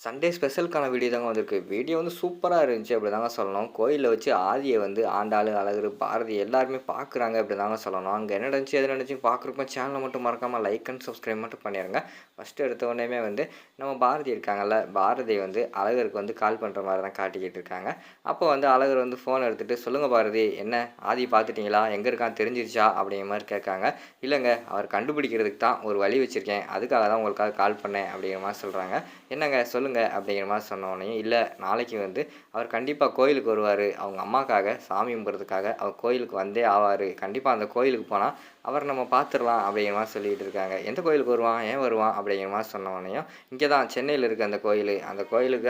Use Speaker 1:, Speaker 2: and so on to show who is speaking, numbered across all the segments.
Speaker 1: Sunday ஸ்பெஷலுக்கான video தாங்க வந்திருக்கு. Video வந்து சூப்பரா இருந்துச்சு அப்படி தாங்க சொல்லணும். கோயில்ல வச்சு ஆதிய வந்து ஆண்டாளு, அழகரு, பாரதி எல்லாருமே பார்க்குறாங்க அப்படி தாங்க சொல்லணும். அங்க என்ன நடந்துச்சு, எது நடந்துச்சுன்னு பார்க்குறப்ப சேனல மட்டும் மறக்காம லைக் அண்ட் சப்ஸ்கிரைப் மட்டும் பண்ணிருங்க. ஃபர்ஸ்ட்டு எடுத்த உடனேயுமே வந்து நம்ம பாரதி இருக்காங்கல்ல, பாரதி வந்து அழகருக்கு வந்து கால் பண்ற மாரி தான் காட்டிக்கிட்டு இருக்காங்க. அப்போ வந்து அழகர் வந்து ஃபோன் எடுத்துட்டு, "சொல்லுங்க பாரதி, என்ன ஆதிய பார்த்துட்டீங்களா? எங்க இருக்கான்னு தெரிஞ்சிருச்சா?" அப்படிங்கிற மாரி கேட்காங்க. "இல்லங்க, அவர் கண்டுபிடிக்கிறதுக்கு தான் ஒரு வழி வச்சிருக்கேன். அதுக்காக தான் உங்களுக்காக கால் பண்ணேன்." அப்படிங்கிற மாரி சொல்றாங்க. "என்னங்க சொல்லுங்க" அப்படிங்கிற மாரி சொன்னோனயும், "இல்ல நாளைக்கு வந்து அவர் கண்டிப்பா கோயிலுக்கு வருவாரு. அவங்க அம்மாக்காக சாமி கும்பிட்றதுக்காக அவர் கோயிலுக்கு வந்தே ஆவாரு. கண்டிப்பா அந்த கோயிலுக்கு போனா அவர நம்ம பார்த்துரலாம்." அப்படிங்கிற மாரி சொல்லிட்டு இருக்காங்க. "எந்த கோயிலுக்கு வருவான்? ஏன் வருவான்?" அப்படிங்கிற மாரி சொன்னோனயும், "இங்க தான் சென்னையில இருக்கு அந்த கோயிலு. அந்த கோயிலுக்கு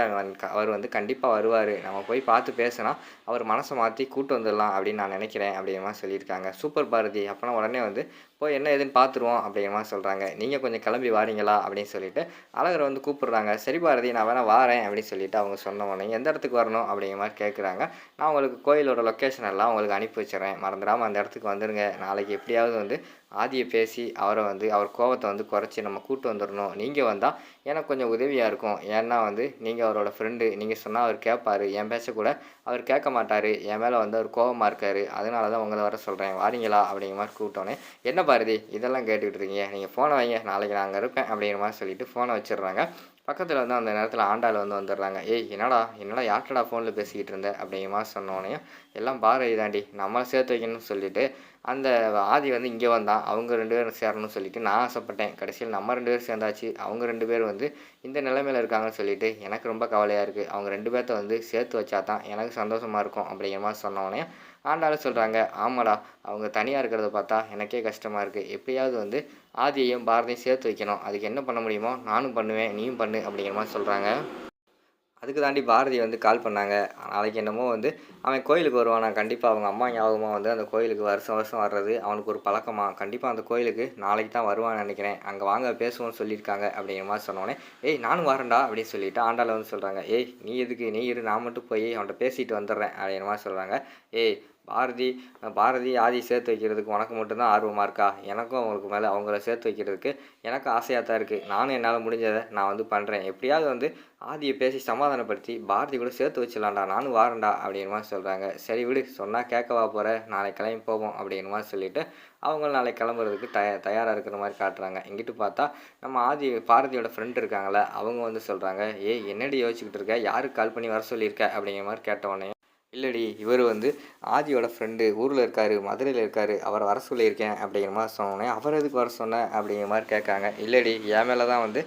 Speaker 1: அவர் வந்து கண்டிப்பா வருவாரு. நம்ம போய் பார்த்து பேசுனா அவர் மனச மாத்தி கூட்டு வந்துரலாம் அப்படின்னு நான் நெனைக்கிறேன்." அப்படிங்கிற மாரி சொல்லியிருக்காங்க. "சூப்பர் பாரதி! அப்பனா உடனே வந்து போய் என்ன ஏதுன்னு பார்த்துருவோம்." அப்படிங்கிற மாரி சொல்றாங்க. "நீங்க கொஞ்சம் கிளம்பி வாரீங்களா?" அப்படின்னு சொல்லிட்டு அழகர வந்து கூப்பிடுறாங்க. "சரி பாரதி, நான் வேணா வாரேன்" அப்படின்னு சொல்லிட்டு அவங்க சொன்ன உடனே, "எந்த இடத்துக்கு வரணும்?" அப்படிங்கிற மாரி கேட்குறாங்க. "நான் உங்களுக்கு கோயிலோட லொக்கேஷன் எல்லாம் உங்களுக்கு அனுப்பி வச்சுர்றேன். மறந்துடாம அந்த இடத்துக்கு வந்துருங்க. நாளைக்கு எப்படியாவது வந்து ஆதிய பேசி அவர வந்து அவர் கோவத்த வந்து குறைச்சு நம்ம கூட்டு வந்துரணும். நீங்க வந்தா எனக்கு கொஞ்சம் உதவியா இருக்கும். ஏன்னா வந்து நீங்க அவரோட ஃப்ரெண்டு. நீங்க சொன்னா அவர் கேட்பாரு. என் பேச்ச கூட அவர் கேட்க மாட்டாரு. என் மேல வந்து அவர் கோவமா இருக்காரு. அதனால தான் உங்கள வர சொல்றேன். வாரீங்களா?" அப்படிங்கிற மாரி கூப்பிட்டோனே, "என்ன பாரதி இதெல்லாம் கேட்டுக்கிட்டு இருக்கீங்க? நீங்க ஃபோன வைங்க. நாளைக்கு நான் அங்க இருப்பேன்." அப்படிங்கிற மாரி சொல்லிட்டு ஃபோன வச்சுர்றாங்க. பக்கத்துல வந்து அந்த நேரத்துல ஆண்டாள் வந்து வந்துடுறாங்க. "ஏய் என்னடா என்னடா யார்ட்டடா ஃபோன்ல பேசிக்கிட்டு இருந்த?" அப்படிங்கிற மாரி சொன்னோனயும், "எல்லாம் பாரதி தாண்டி. நம்மள சேர்த்து வைக்கணும்னு சொல்லிட்டு, அந்த ஆதி வந்து இங்க வந்தான். அவங்க 2 பேரும் சேரணும்னு சொல்லிட்டு நான் ஆசைப்பட்டேன். கடைசியில நம்ம 2 பேரும் சேர்ந்தாச்சு. அவங்க 2 பேரும் வந்து இந்த நிலைமையில இருக்காங்கன்னு சொல்லிட்டு எனக்கு ரொம்ப கவலையா இருக்கு. அவங்க 2 பேத்த வந்து சேர்த்து வச்சா தான் எனக்கு சந்தோஷமா இருக்கும்." அப்படிங்கிற மாரி சொன்னோனயும், ஆண்டாளும் சொல்றாங்க, "ஆமாடா, அவங்க தனியா இருக்கிறத பார்த்தா எனக்கே கஷ்டமா இருக்கு. எப்படியாவது வந்து ஆதியையும், பாரதியும் சேர்த்து வைக்கணும். அதுக்கு என்ன பண்ண முடியுமோ நானும் பண்ணுவேன். நீயும் பண்ணு." அப்படிங்கிற மாரி சொல்றாங்க. அதுக்கு தாண்டி பாரதி வந்து கால் பண்ணாங்க. நாளைக்கு என்னமோ வந்து அவன் கோயிலுக்கு வருவானாம். கண்டிப்பா அவங்க அம்மா ஞாபகமா வந்து அந்த கோயிலுக்கு வருஷம் வருஷம் வர்றது அவனுக்கு ஒரு பழக்கமாம். கண்டிப்பா அந்த கோயிலுக்கு நாளைக்கு தான் வருவான்னு நெனைக்கிறேன். அங்க வாங்க பேசுவோம்னு சொல்லியிருக்காங்க அப்படிங்கிற மாரி சொன்னோனே, "ஏய் நானும் வரேன்டா" அப்படின்னு சொல்லிட்டு ஆண்டாள் வந்து சொல்றாங்க. "ஏய் நீ எதுக்கு? நீ இரு, நான் மட்டும் போய் அவன்ட்ட பேசிட்டு வந்துடுறேன்." அப்படிங்கிற மாரி சொல்றாங்க. "ஏய் பாரதி பாரதி, ஆதிய சேர்த்து வைக்கிறதுக்கு உனக்கு மட்டும் தான் ஆர்வமா இருக்கா? எனக்கும் அவங்களுக்கு மேல அவங்கள சேர்த்து வைக்கிறதுக்கு எனக்கும் ஆசையா தான் இருக்கு. நானும் என்னால முடிஞ்சத நான் வந்து பண்றேன். எப்படியாவது வந்து ஆதிய பேசி சமாதானப்படுத்தி பாரதி கூட சேர்த்து வச்சிடலாம்டா. நானும் வாரேன்டா." அப்படிங்கிற மாரி சொல்றாங்க. "சரி விடு, சொன்னா கேட்கவா போற? நாளைக்கு கிளம்பி போவோம்." அப்படிங்கிற மாரி சொல்லிட்டு, அவங்களும் நாளைக்கு கிளம்புறதுக்கு தயாரா இருக்கிற மாரி காட்டுறாங்க. இங்கிட்டு பார்த்தா, நம்ம பாரதியோட ஃப்ரெண்ட் இருக்காங்கல்ல, அவங்க வந்து சொல்றாங்க, "ஏய் என்னடி யோசிச்சுக்கிட்டு இருக்க? யாருக்கு கால் பண்ணி வர சொல்லியிருக்க?" அப்படிங்கிற மாரி கேட்டவுடனே, "இல்லடி, இவரு வந்து ஆதியோட ஃப்ரெண்டு. ஊர்ல இருக்காரு, மதுரையில இருக்காரு. அவர வர சொல்லியிருக்கேன்." அப்படிங்கிற மாரி சொன்னோனே, "அவர எதுக்கு வர சொன்ன?" அப்படிங்கிற மாரி கேட்காங்க. "இல்லடி, என் மேல தான் வந்து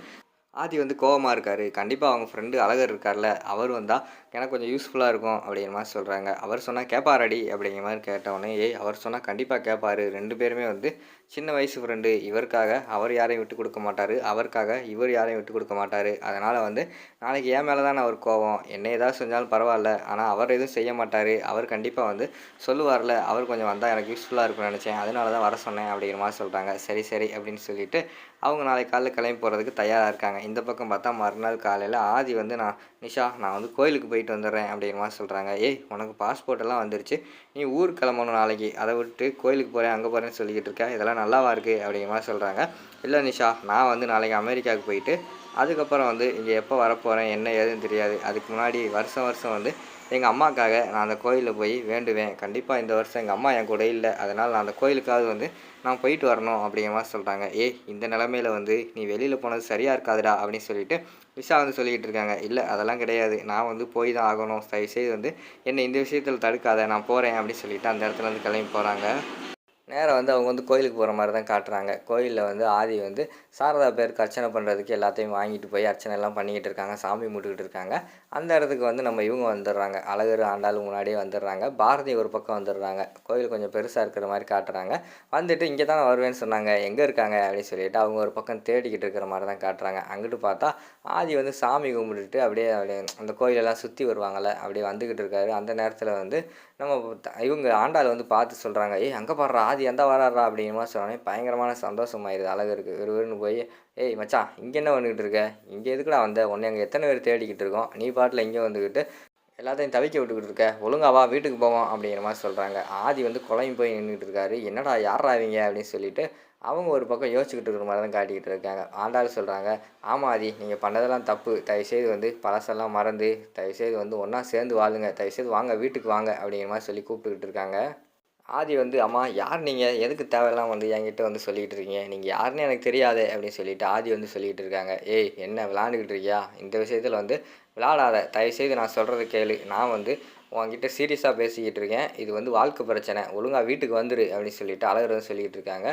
Speaker 1: ஆதி வந்து கோவமா இருக்காரு. கண்டிப்பா அவங்க ஃப்ரெண்டு அழகர் இருக்கார்ல, அவர் வந்தா எனக்கு கொஞ்சம் யூஸ்ஃபுல்லா இருக்கும்." அப்படிங்கிற மாரி சொல்றாங்க. "அவர் சொன்னா கேட்பாராடி?" அப்படிங்கிற மாரி கேட்டவுடனே, "ஏய் அவர் சொன்னா கண்டிப்பா கேட்பாரு. 2 பேருமே வந்து சின்ன வயசு ஃப்ரெண்டு. இவருக்காக அவர் யாரையும் விட்டுக் குடுக்க மாட்டாரு. அவருக்காக இவர் யாரையும் விட்டுக் குடுக்க மாட்டாரு. அதனால வந்து நாளைக்கு என் மேல தான அவருக்கு கோவம். என்ன ஏதாவது செஞ்சாலும் பரவால்ல. ஆனா அவர் எதுவும் செய்ய மாட்டாரு. அவர் கண்டிப்பா வந்து சொல்லுவார்ல, அவர் கொஞ்சம் வந்தா எனக்கு யூஸ்ஃபுல்லா இருக்கும்னு நெனச்சேன். அதனால தான் வர சொன்னேன்." அப்படிங்கிற மாரி சொல்றாங்க. "சரி, சரி." அப்படின்னு சொல்லிட்டு அவங்க நாளைக்கு காலைல கிளம்பி போறதுக்கு தயாரா இருக்காங்க. இந்த பக்கம் பார்த்தா மறுநாள் காலையில ஆதி வந்து, நிஷா நான் வந்து கோயிலுக்கு போயிட்டு வந்துடுறேன்." அப்படிங்கிற மாரி சொல்றாங்க. "ஏய் உனக்கு பாஸ்போர்ட் எல்லாம் வந்துருச்சு. நீ ஊருக்கு கிளம்பணும் நாளைக்கு. அத விட்டுட்டு கோயிலுக்கு போறேன், அங்க போறேன்னு சொல்லிக்கிட்டு இருக்க. இதெல்லாம் நல்லாவா இருக்கு?" அப்படிங்கிற மாரி சொல்றாங்க. "இல்ல நிஷா, நான் வந்து நாளைக்கு அமெரிக்காவுக்கு போயிட்டு, அதுக்கப்புறம் வந்து இங்க எப்போ வரப்போறேன், என்ன ஏதுன்னு தெரியாது. அதுக்கு முன்னாடி வருஷம் வருஷம் வந்து எங்க அம்மாக்காக நான் அந்த கோயில்ல போய் வேண்டுவேன். கண்டிப்பா இந்த வருஷம் எங்க அம்மா என் கூட இல்ல. அதனால நான் அந்த கோயிலுக்காவது வந்து நான் போயிட்டு வரணும்." அப்படிங்கிற மாரி சொல்றாங்க. "ஏய் இந்த நிலைமையில வந்து நீ வெளியில போனது சரியா இருக்காதுடா." அப்படின்னு சொல்லிட்டு நிஷா வந்து சொல்லிக்கிட்டு இருக்காங்க. "இல்ல அதெல்லாம் கிடையாது. நான் வந்து போய் தான் ஆகணும். தயவுசெய்து வந்து என்ன இந்த விஷயத்துல தடுக்காத. நான் போறேன்." அப்படின்னு சொல்லிட்டு அந்த இடத்துலருந்து கிளம்பி போறாங்க. நேரா வந்து அவங்க வந்து கோயிலுக்கு போகிற மாதிரி தான் காட்டுறாங்க. கோயில்ல வந்து ஆதி வந்து சாரதா பேருக்கு அர்ச்சனை பண்ணுறதுக்கு எல்லாத்தையும் வாங்கிட்டு போய் அர்ச்சனை எல்லாம் பண்ணிக்கிட்டு இருக்காங்க. சாமி கும்பிட்டுக்கிட்டு இருக்காங்க. அந்த இடத்துக்கு வந்து நம்ம இவங்க வந்துடுறாங்க. அழகர், ஆண்டாள் முன்னாடியே வந்துடுறாங்க. பாரதி ஒரு பக்கம் வந்துடுறாங்க. கோயில் கொஞ்சம் பெருசாக இருக்கிற மாதிரி காட்டுறாங்க. வந்துட்டு இங்கே தான் வருவேன்னு சொன்னாங்க, எங்கே இருக்காங்க அப்படின்னு சொல்லிட்டு அவங்க ஒரு பக்கம் தேடிக்கிட்டு இருக்கிற மாதிரி தான் காட்டுறாங்க. அங்கிட்டு பார்த்தா ஆதி வந்து சாமி கும்பிட்டுட்டு அப்படியே அப்படியே அந்த கோயிலெல்லாம் சுற்றி வருவாங்கள்ல, அப்படியே வந்துக்கிட்டு இருக்காரு. அந்த நேரத்தில் வந்து நம்ம இவங்க ஆண்டாள் வந்து பார்த்து சொல்கிறாங்க, "ஏய் அங்கே பாருடா ஆதி எந்த வராருடா." அப்படிங்கிற மாதிரி சொன்னோடனே பயங்கரமான சந்தோஷமாயிருது அழகருக்கு. விறுவிறுன்னு போய், "ஏய் மச்சான் இங்கே என்ன பண்ணிக்கிட்டு இருக்க? இங்கே எதுக்குடா வந்த? உன்னை அங்கே எத்தனை பேர் தேடிக்கிட்டு இருக்கோம். நீ பாட்டில் இங்கே வந்துக்கிட்டு எல்லாத்தையும் தவிக்க விட்டுக்கிட்டு இருக்க. ஒழுங்கா வா வீட்டுக்கு போவோம்." அப்படிங்கிற மாதிரி சொல்கிறாங்க. ஆதி வந்து குழம்பி போய் நின்றுட்டு இருக்காரு. "என்னடா யார்ரா இவங்க?" அப்படின்னு சொல்லிட்டு அவங்க ஒரு பக்கம் யோசிச்சுக்கிட்டு இருக்கிற மாதிரி தான் காட்டிக்கிட்டு இருக்காங்க. ஆண்டாள் சொல்கிறாங்க, ஆமாம் ஆதி, நீங்கள் பண்ணதெல்லாம் தப்பு. தயவுசெய்து வந்து பழசெல்லாம் மறந்து தயவுசெய்து வந்து ஒன்றா சேர்ந்து வாழுங்க. தயவுசெய்து வாங்க, வீட்டுக்கு வாங்க அப்படிங்கிற மாதிரி சொல்லி கூப்பிட்டுக்கிட்டு இருக்காங்க. ஆதி வந்து, அம்மா யார் நீங்கள்? எதுக்கு தேவையில்லாம வந்து என்கிட்ட வந்து சொல்லிக்கிட்டு இருக்கீங்க? நீங்கள் யாருன்னு எனக்கு தெரியாதே அப்படின்னு சொல்லிட்டு ஆதி வந்து சொல்லிக்கிட்டு இருக்காங்க. ஏய், என்ன விளாண்டுக்கிட்டு இருக்கியா? இந்த விஷயத்தில் வந்து விளாடாத. தயவுசெய்து நான் சொல்கிறத கேளு. நான் வந்து உன்கிட்ட சீரியஸாக பேசிக்கிட்டு இருக்கேன். இது வந்து வாழ்க்கை பிரச்சனை. ஒழுங்கா வீட்டுக்கு வந்துரு அப்படின்னு சொல்லிட்டு அழகர் வந்து சொல்லிக்கிட்டு இருக்காங்க.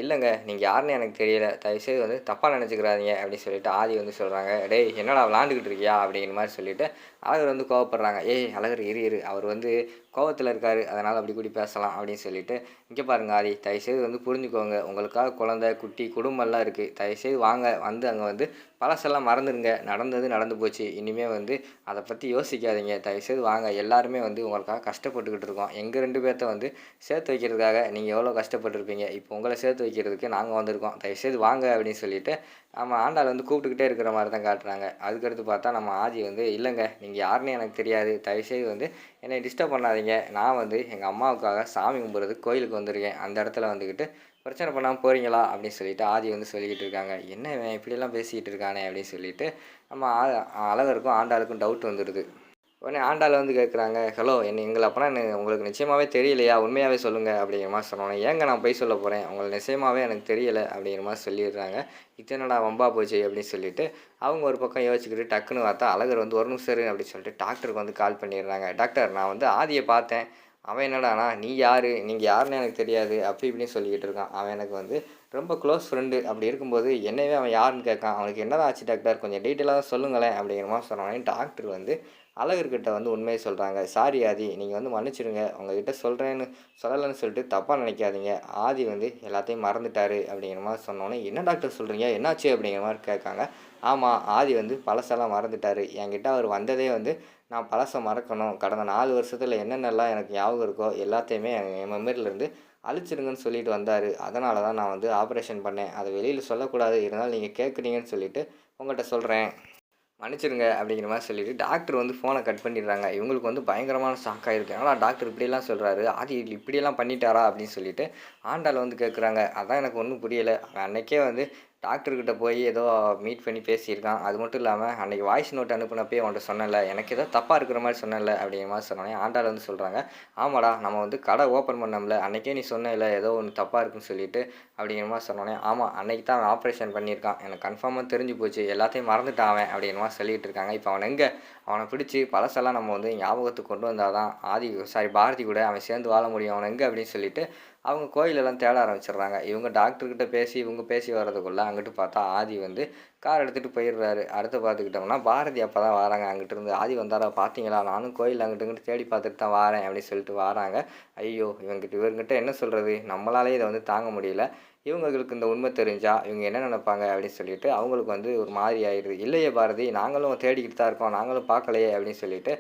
Speaker 1: இல்லைங்க, நீங்கள் யாருன்னு எனக்கு தெரியல. தயவுசெய்து வந்து தப்பாக நினச்சிக்கிறாதீங்க அப்படின்னு சொல்லிட்டு ஆதி வந்து சொல்கிறாங்க. டேய், என்னடா விளாண்டுக்கிட்டு இருக்கியா? அப்படிங்கிற மாதிரி சொல்லிட்டு அழகர் வந்து கோவப்படுறாங்க. ஏய் அழகர், இரு இரு, அவர் வந்து கோவத்தில் இருக்கார், அதனால் அப்படி கூடி பேசலாம் அப்படின்னு சொல்லிட்டு, இங்கே பாருங்க ஆதி, தயவுசெய்து வந்து புரிஞ்சுக்கோங்க. உங்களுக்காக குழந்தை குட்டி குடும்பம்லாம் இருக்குது. தயவுசெய்து வாங்க, வந்து அங்கே வந்து பழசெல்லாம் மறந்துடுங்க. நடந்தது நடந்து போச்சு. இனிமேல் வந்து அதை பற்றி யோசிக்காதீங்க. தயவுசெய்து வாங்க. எல்லாருமே வந்து உங்களுக்காக கஷ்டப்பட்டுக்கிட்டு இருக்கோம். எங்கள் 2 பேர்த்த வந்து சேர்த்து வைக்கிறதுக்காக நீங்கள் எவ்வளோ கஷ்டப்பட்டுருப்பீங்க. இப்போ உங்களை சேர்த்து வைக்கிறதுக்கு நாங்கள் வந்திருக்கோம். தயவுசெய்து வாங்க அப்படின்னு சொல்லிட்டு நம்ம ஆண்டாள் வந்து கூப்பிட்டுக்கிட்டே இருக்கிற மாதிரி தான் காட்டுறாங்க. அதுக்கடுத்து பார்த்தா நம்ம ஆதி வந்து, இல்லைங்க, நீங்கள் யாருன்னு எனக்கு தெரியாது. தயவுசெய்து வந்து என்னை டிஸ்டர்ப் பண்ணாதீங்க. நான் வந்து எங்கள் அம்மாவுக்காக சாமி கும்பிட்றதுக்கு கோயிலுக்கு வந்திருக்கேன். அந்த இடத்துல வந்துக்கிட்டு பிரச்சனை பண்ணாமல் போகிறீங்களா அப்படின்னு சொல்லிட்டு ஆதி வந்து சொல்லிக்கிட்டு இருக்காங்க. என்ன இவன் இப்படியெல்லாம் பேசிக்கிட்டு இருக்கானே அப்படின்னு சொல்லிட்டு நம்ம அழகருக்கும் ஆண்டாளுக்கும் டவுட் வந்துடுது. உடனே ஆண்டாள் வந்து கேட்குறாங்க, ஹலோ, எங்களை அப்போனா உங்களுக்கு நிச்சயமாகவே தெரியலையா? உண்மையாகவே சொல்லுங்கள் அப்படிங்கிற மாதிரி சொன்னோன்னே, ஏங்க நான் பொய் சொல்ல போகிறேன்? உங்களை நிச்சயமாகவே எனக்கு தெரியலை அப்படிங்கிற மாதிரி சொல்லிடுறாங்க. இது என்னடா வம்பா போச்சு அப்படின்னு சொல்லிட்டு அவங்க ஒரு பக்கம் யோசிச்சுக்கிட்டு டக்குன்னு பார்த்தா அழகர் வந்து, ஒரு நிமிஷம் இரு அப்படின்னு சொல்லிட்டு டாக்டருக்கு வந்து கால் பண்ணிடுறாங்க. டாக்டர், நான் வந்து ஆதியை பார்த்தேன். அவன் என்னடானா, நீ யார், நீங்கள் யாருன்னு எனக்கு தெரியாது அப்படி இப்படின்னு சொல்லிக்கிட்டு இருக்கான். அவன் எனக்கு வந்து ரொம்ப க்ளோஸ் ஃப்ரெண்டு. அப்படி இருக்கும்போது என்னையவே அவன் யாருன்னு கேட்கான். அவனுக்கு என்னதான் ஆச்சு டாக்டர், கொஞ்சம் டீட்டெயிலாக சொல்லுங்களேன் அப்படிங்கிற மாதிரி சொன்னோன்னே டாக்டர் வந்து அழகர்கிட்ட வந்து உண்மையை சொல்கிறாங்க. சாரி ஆதி, நீங்கள் வந்து மன்னிச்சிடுங்க. உங்ககிட்ட சொல்கிறேன்னு சொல்லலைன்னு சொல்லிட்டு தப்பாக நினைக்காதீங்க. ஆதி வந்து எல்லாத்தையும் மறந்துட்டார் அப்படிங்கிற மாதிரி சொன்னோன்னே, என்ன டாக்டர் சொல்கிறீங்க, என்னாச்சு அப்படிங்கிற மாதிரி கேட்காங்க. ஆமாம், ஆதி வந்து பழசெல்லாம் மறந்துட்டார். என்கிட்ட அவர் வந்ததே வந்து நான் பழசை மறக்கணும். கடந்த 4 வருஷத்தில் என்னென்னலாம் எனக்கு ஞாபகம் இருக்கோ எல்லாத்தையுமே என் மெமரியிலேருந்து அழிச்சிடுங்கன்னு சொல்லிட்டு வந்தார். அதனால தான் நான் வந்து ஆப்ரேஷன் பண்ணேன். அதை வெளியில் சொல்லக்கூடாது, இருந்தாலும் நீங்கள் கேட்குறீங்கன்னு சொல்லிட்டு உங்கள்கிட்ட சொல்கிறேன். மன்னிச்சிடுங்க அப்படிங்கிற மாதிரி சொல்லிவிட்டு டாக்டர் வந்து ஃபோனை கட் பண்ணிடுறாங்க. இவங்களுக்கு வந்து பயங்கரமான ஷாக் ஆகிருக்கு. ஏன்னா டாக்டர் இப்படியெல்லாம் சொல்கிறாரு, ஆதி இப்படியெல்லாம் பண்ணிட்டாரா அப்படின்னு சொல்லிட்டு ஆண்டாள் வந்து கேட்குறாங்க. அதான் எனக்கு ஒன்றும் புரியலை. அவன் அன்றைக்கே வந்து டாக்டர்கிட்ட போய் ஏதோ மீட் பண்ணி பேசியிருக்கான். அது மட்டும் இல்லாமல் அன்றைக்கி வாய்ஸ் நோட் அனுப்புனப்பே அவன்கிட்ட சொன்னேன்ல, எனக்கு ஏதோ தப்பாக இருக்கிற மாதிரி சொன்னேன்ல அப்படிங்கிற மாதிரி சொன்னோன்னே ஆண்டாள் வந்து சொல்கிறாங்க, ஆமாடா, நம்ம வந்து கடை ஓப்பன் பண்ணோம்ல, அன்றைக்கே நீ சொன்னேன்ல ஏதோ ஒன்று தப்பாக இருக்குன்னு சொல்லிட்டு அப்படிங்கிற மாதிரி சொன்னோன்னே, ஆமாம், அன்றைக்கி தான் அவன் ஆப்ரேஷன் பண்ணியிருக்கான். எனக்கு கன்ஃபார்மாக தெரிஞ்சு போச்சு. எல்லாத்தையும் மறந்துட்டான் அவன் அப்படிங்கிற மாதிரி சொல்லிகிட்டு இருக்காங்க. இப்போ அவன் எங்கே, அவனை பிடிச்சி பழசெல்லாம் நம்ம வந்து ஞாபகத்துக்கு கொண்டு வந்தால் தான் பாரதி கூட அவன் சேர்ந்து வாழ முடியும். அவன் எங்கே அப்படின்னு சொல்லிட்டு அவங்க கோயிலெல்லாம் தேட ஆரம்பிச்சிடுறாங்க. இவங்க டாக்டர்கிட்ட பேசி இவங்க பேசி வர்றதுக்குள்ளே அங்கிட்டு பார்த்தா ஆதி வந்து கார் எடுத்துகிட்டு போயிடுறாரு. அடுத்து பார்த்துக்கிட்டோம்னா பாரதி அப்போ தான் வராங்க. அங்கிட்டிருந்து, ஆதி வந்தாரா பார்த்தீங்களா, நானும் கோயில் அங்கிட்டு இங்கிட்டு தேடி பார்த்துட்டு தான் வாரேன் அப்படின்னு சொல்லிட்டு வராங்க. ஐயோ, இவங்ககிட்ட என்ன சொல்கிறது, நம்மளாலே இதை வந்து தாங்க முடியல. இவங்களுக்கு இந்த உண்மை தெரிஞ்சா இவங்க என்ன நினைப்பாங்க அப்படின்னு சொல்லிட்டு அவங்களுக்கு வந்து ஒரு மாதிரி ஆயிடுது. இல்லையே பாரதி, நாங்களும் தேடிக்கிட்டு தான் இருக்கோம், நாங்களும் பார்க்கலையே அப்படின்னு சொல்லிட்டு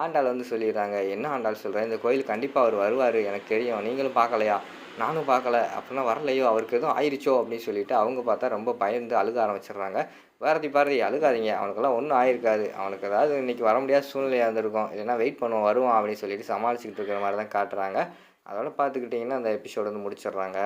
Speaker 1: ஆண்டாள் வந்து சொல்லிடுறாங்க. என்ன ஆண்டாள் சொல்கிறேன், இந்த கோயிலுக்கு கண்டிப்பாக அவர் வருவார், எனக்கு தெரியும். நீங்களும் பார்க்கலையா? நானும் பார்க்கல. அப்படின்னா வரலையோ, அவருக்கு எதுவும் ஆயிடுச்சோ அப்படின்னு சொல்லிட்டு அவங்க பார்த்தா ரொம்ப பயந்து அழுக ஆரம்பிச்சிடுறாங்க. பாரதி அழுகாதீங்க, அவனுக்கெல்லாம் ஒன்றும் ஆயிருக்காது. அவனுக்கு ஏதாவது இன்றைக்கி வர முடியாத சூழ்நிலையாக இருந்திருக்கும். இல்லைன்னா வெயிட் பண்ணுவோம், வருவான் அப்படின்னு சொல்லிட்டு சமாளிச்சுக்கிட்டு இருக்கிற மாதிரி தான் காட்டுறாங்க. அதோட பார்த்துக்கிட்டிங்கன்னா அந்த எபிசோடு வந்து முடிச்சிடுறாங்க.